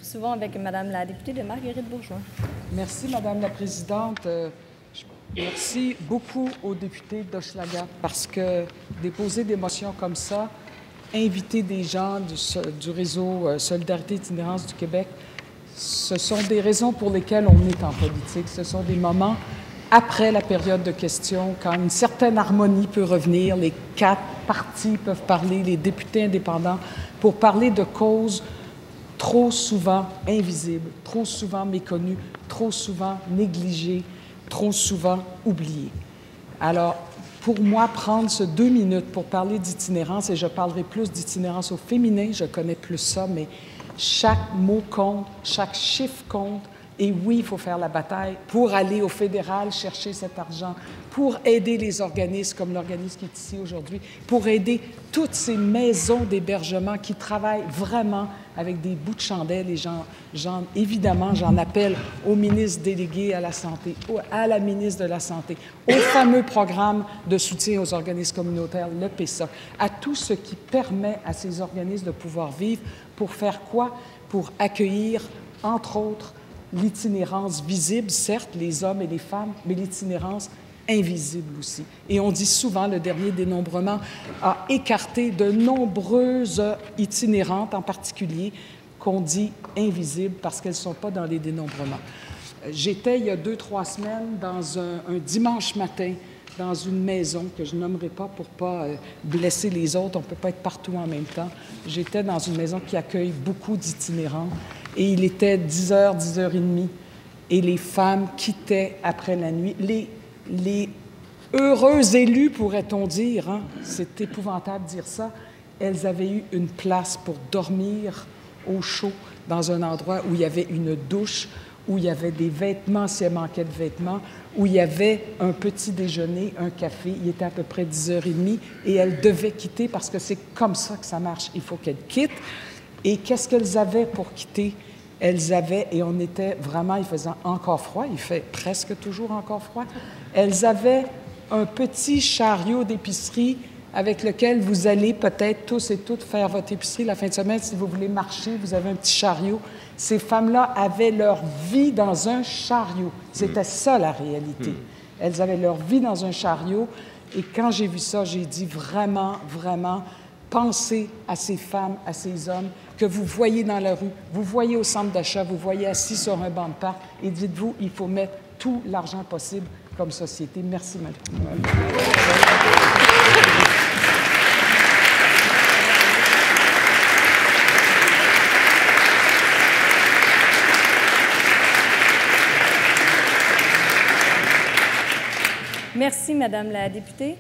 poursuivons avec Madame la députée de Marguerite Bourgeois. Merci, Madame la Présidente. Merci beaucoup aux députés d'Hochelaga parce que déposer des motions comme ça, inviter des gens du réseau Solidarité Itinérance du Québec, ce sont des raisons pour lesquelles on est en politique. Ce sont des moments après la période de questions, quand une certaine harmonie peut revenir, les 4 partis peuvent parler, les députés indépendants, pour parler de causes trop souvent invisibles, trop souvent méconnues, trop souvent négligées, trop souvent oubliées. Alors, pour moi, prendre ce 2 minutes pour parler d'itinérance, et je parlerai plus d'itinérance au féminin, je connais plus ça, mais chaque mot compte, chaque chiffre compte. Et oui, il faut faire la bataille pour aller au fédéral chercher cet argent, pour aider les organismes comme l'organisme qui est ici aujourd'hui, pour aider toutes ces maisons d'hébergement qui travaillent vraiment avec des bouts de chandelle. Et évidemment, j'en appelle au ministre délégué à la Santé, à la ministre de la Santé, au fameux programme de soutien aux organismes communautaires, le PESA, à tout ce qui permet à ces organismes de pouvoir vivre. Pour faire quoi? Pour accueillir, entre autres, l'itinérance visible, certes, les hommes et les femmes, mais l'itinérance invisible aussi. Et on dit souvent, le dernier dénombrement a écarté de nombreuses itinérantes, en particulier, qu'on dit invisibles parce qu'elles ne sont pas dans les dénombrements. J'étais, il y a 2-3 semaines, dans un dimanche matin, dans une maison que je nommerai pas pour pas blesser les autres. On ne peut pas être partout en même temps. J'étais dans une maison qui accueille beaucoup d'itinérants et il était 10h, 10h30 et les femmes quittaient après la nuit. Les heureux élus, pourrait-on dire, hein? C'est épouvantable de dire ça, elles avaient eu une place pour dormir au chaud dans un endroit où il y avait une douche, où il y avait des vêtements s'il manquait de vêtements, où il y avait un petit déjeuner, un café. Il était à peu près 10h30 et elles devaient quitter parce que c'est comme ça que ça marche. Il faut qu'elles quittent. Et qu'est-ce qu'elles avaient pour quitter? Elles avaient, et on était vraiment, il faisait encore froid, il fait presque toujours encore froid, elles avaient un petit chariot d'épicerie avec lequel vous allez peut-être tous et toutes faire votre épicerie la fin de semaine. Si vous voulez marcher, vous avez un petit chariot. Ces femmes-là avaient leur vie dans un chariot. C'était ça, la réalité. Elles avaient leur vie dans un chariot. Et quand j'ai vu ça, j'ai dit vraiment, vraiment, pensez à ces femmes, à ces hommes que vous voyez dans la rue, vous voyez au centre d'achat, vous voyez assis sur un banc de parc, et dites-vous, il faut mettre tout l'argent possible comme société. Merci, madame. Merci, Madame la députée.